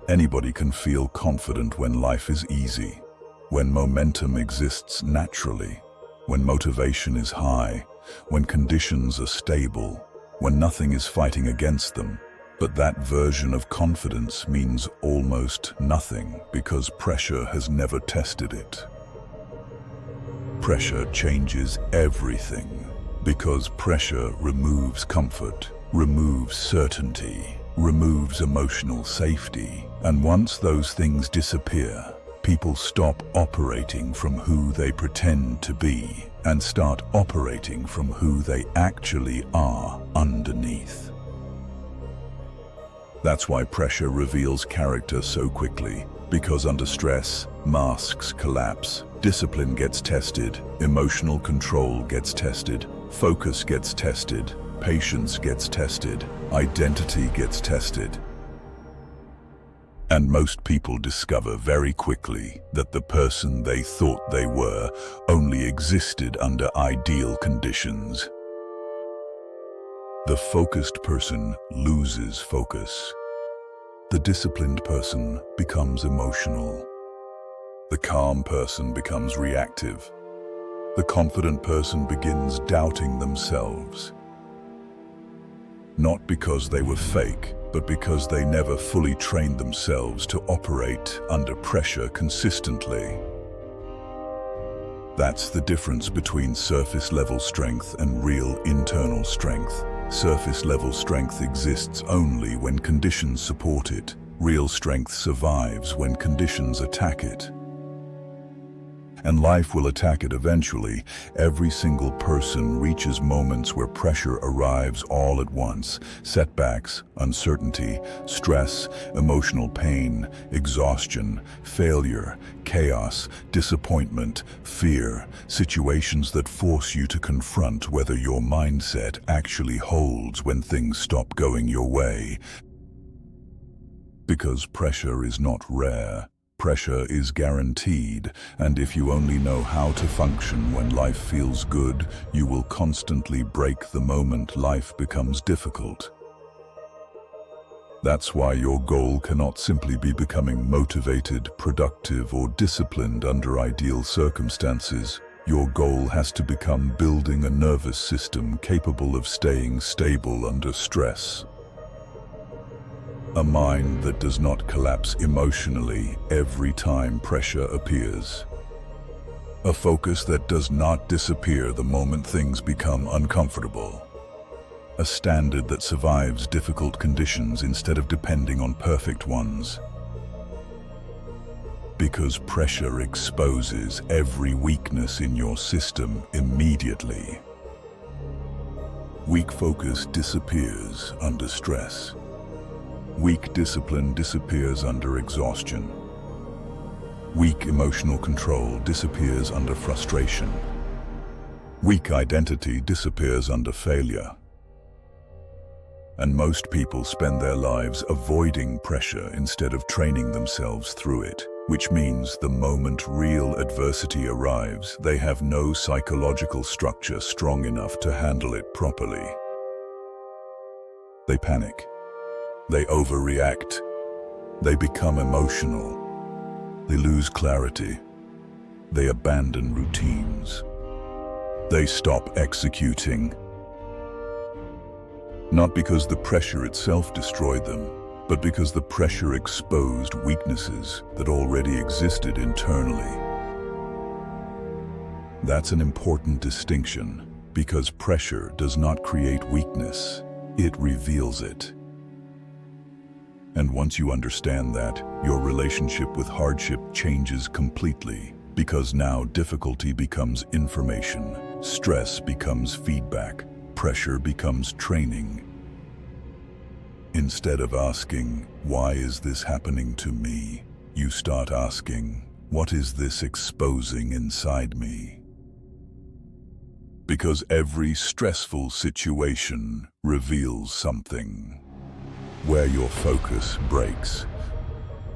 Anybody can feel confident when life is easy, when momentum exists naturally, when motivation is high, when conditions are stable, when nothing is fighting against them. But that version of confidence means almost nothing because pressure has never tested it. Pressure changes everything because pressure removes comfort, removes certainty, removes emotional safety. And once those things disappear, people stop operating from who they pretend to be and start operating from who they actually are underneath. That's why pressure reveals character so quickly, because under stress, masks collapse, discipline gets tested, emotional control gets tested, focus gets tested, patience gets tested, identity gets tested. And most people discover very quickly that the person they thought they were only existed under ideal conditions. The focused person loses focus. The disciplined person becomes emotional. The calm person becomes reactive. The confident person begins doubting themselves. Not because they were fake, but because they never fully trained themselves to operate under pressure consistently. That's the difference between surface-level strength and real internal strength. Surface-level strength exists only when conditions support it. Real strength survives when conditions attack it. And life will attack it eventually. Every single person reaches moments where pressure arrives all at once. Setbacks, uncertainty, stress, emotional pain, exhaustion, failure, chaos, disappointment, fear, situations that force you to confront whether your mindset actually holds when things stop going your way. Because pressure is not rare. Pressure is guaranteed, and if you only know how to function when life feels good, you will constantly break the moment life becomes difficult. That's why your goal cannot simply be becoming motivated, productive, or disciplined under ideal circumstances. Your goal has to become building a nervous system capable of staying stable under stress. A mind that does not collapse emotionally every time pressure appears. A focus that does not disappear the moment things become uncomfortable. A standard that survives difficult conditions instead of depending on perfect ones. Because pressure exposes every weakness in your system immediately. Weak focus disappears under stress. Weak discipline disappears under exhaustion. Weak emotional control disappears under frustration. Weak identity disappears under failure. And most people spend their lives avoiding pressure instead of training themselves through it, which means the moment real adversity arrives, they have no psychological structure strong enough to handle it properly. They panic. They overreact. They become emotional. They lose clarity. They abandon routines. They stop executing. Not because the pressure itself destroyed them, but because the pressure exposed weaknesses that already existed internally. That's an important distinction, because pressure does not create weakness, it reveals it. And once you understand that, your relationship with hardship changes completely, because now difficulty becomes information, stress becomes feedback, pressure becomes training. Instead of asking, "Why is this happening to me?" you start asking, "What is this exposing inside me?" Because every stressful situation reveals something. Where your focus breaks,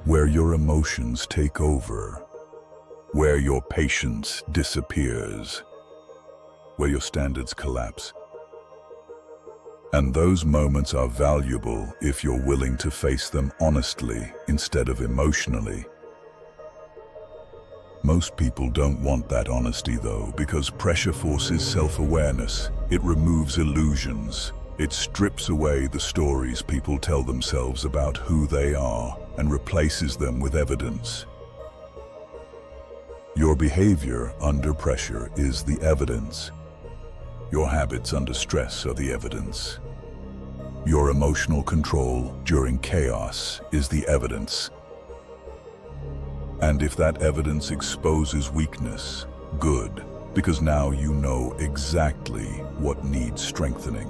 where your emotions take over, where your patience disappears, where your standards collapse. And those moments are valuable if you're willing to face them honestly instead of emotionally. Most people don't want that honesty though, because pressure forces self-awareness. It removes illusions. It strips away the stories people tell themselves about who they are and replaces them with evidence. Your behavior under pressure is the evidence. Your habits under stress are the evidence. Your emotional control during chaos is the evidence. And if that evidence exposes weakness, good, because now you know exactly what needs strengthening.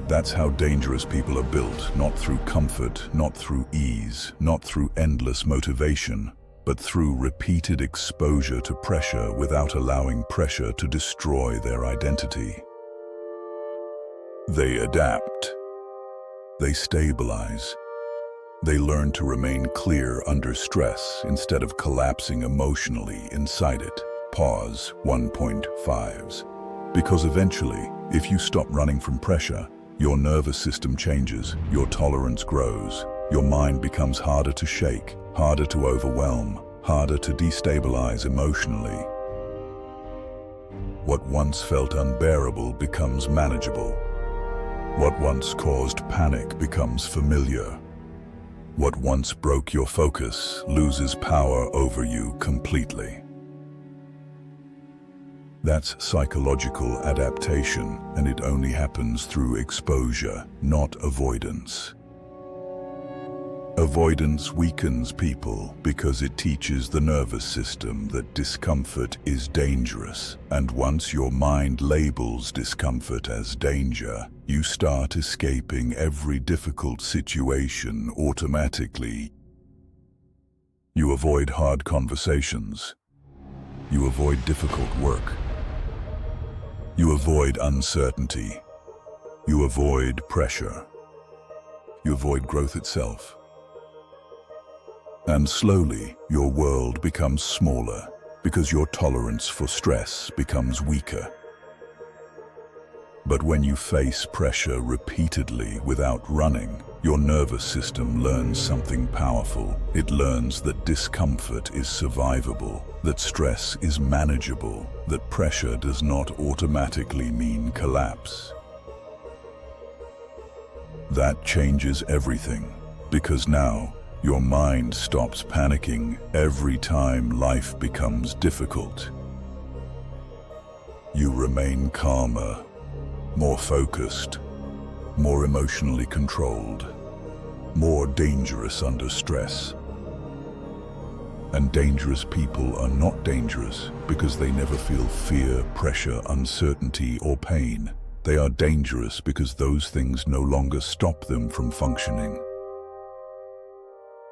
That's how dangerous people are built, not through comfort, not through ease, not through endless motivation, but through repeated exposure to pressure without allowing pressure to destroy their identity. They adapt. They stabilize. They learn to remain clear under stress instead of collapsing emotionally inside it. Pause 1.5s. Because eventually, if you stop running from pressure, your nervous system changes, your tolerance grows, your mind becomes harder to shake, harder to overwhelm, harder to destabilize emotionally. What once felt unbearable becomes manageable. What once caused panic becomes familiar. What once broke your focus loses power over you completely. That's psychological adaptation, and it only happens through exposure, not avoidance. Avoidance weakens people because it teaches the nervous system that discomfort is dangerous, and once your mind labels discomfort as danger, you start escaping every difficult situation automatically. You avoid hard conversations. You avoid difficult work. You avoid uncertainty. You avoid pressure. You avoid growth itself. And slowly, your world becomes smaller because your tolerance for stress becomes weaker. But when you face pressure repeatedly without running, your nervous system learns something powerful. It learns that discomfort is survivable, that stress is manageable, that pressure does not automatically mean collapse. That changes everything, because now your mind stops panicking every time life becomes difficult. You remain calmer, more focused, more emotionally controlled, more dangerous under stress. And dangerous people are not dangerous because they never feel fear, pressure, uncertainty, or pain. They are dangerous because those things no longer stop them from functioning.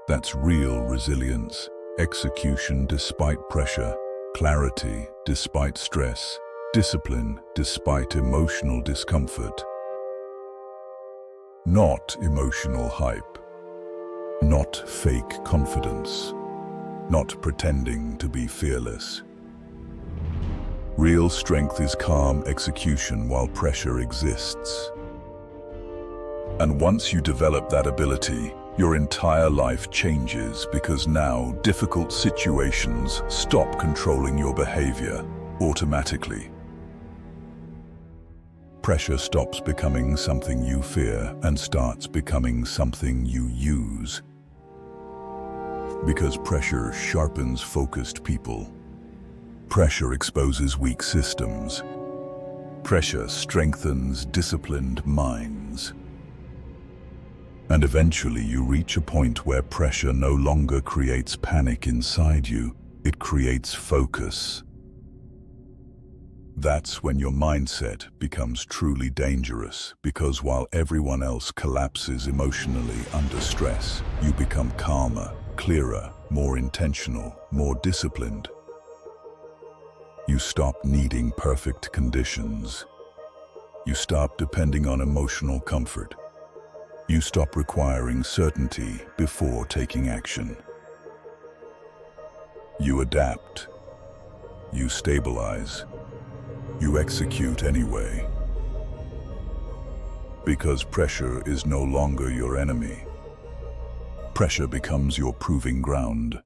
That's real resilience, execution despite pressure, clarity despite stress, discipline despite emotional discomfort. Not emotional hype, not fake confidence, not pretending to be fearless. Real strength is calm execution while pressure exists. And once you develop that ability, your entire life changes because now difficult situations stop controlling your behavior automatically. Pressure stops becoming something you fear and starts becoming something you use. Because pressure sharpens focused people. Pressure exposes weak systems. Pressure strengthens disciplined minds. And eventually you reach a point where pressure no longer creates panic inside you, it creates focus. That's when your mindset becomes truly dangerous, because while everyone else collapses emotionally under stress, you become calmer, clearer, more intentional, more disciplined. You stop needing perfect conditions. You stop depending on emotional comfort. You stop requiring certainty before taking action. You adapt. You stabilize. You execute anyway. Because pressure is no longer your enemy. Pressure becomes your proving ground.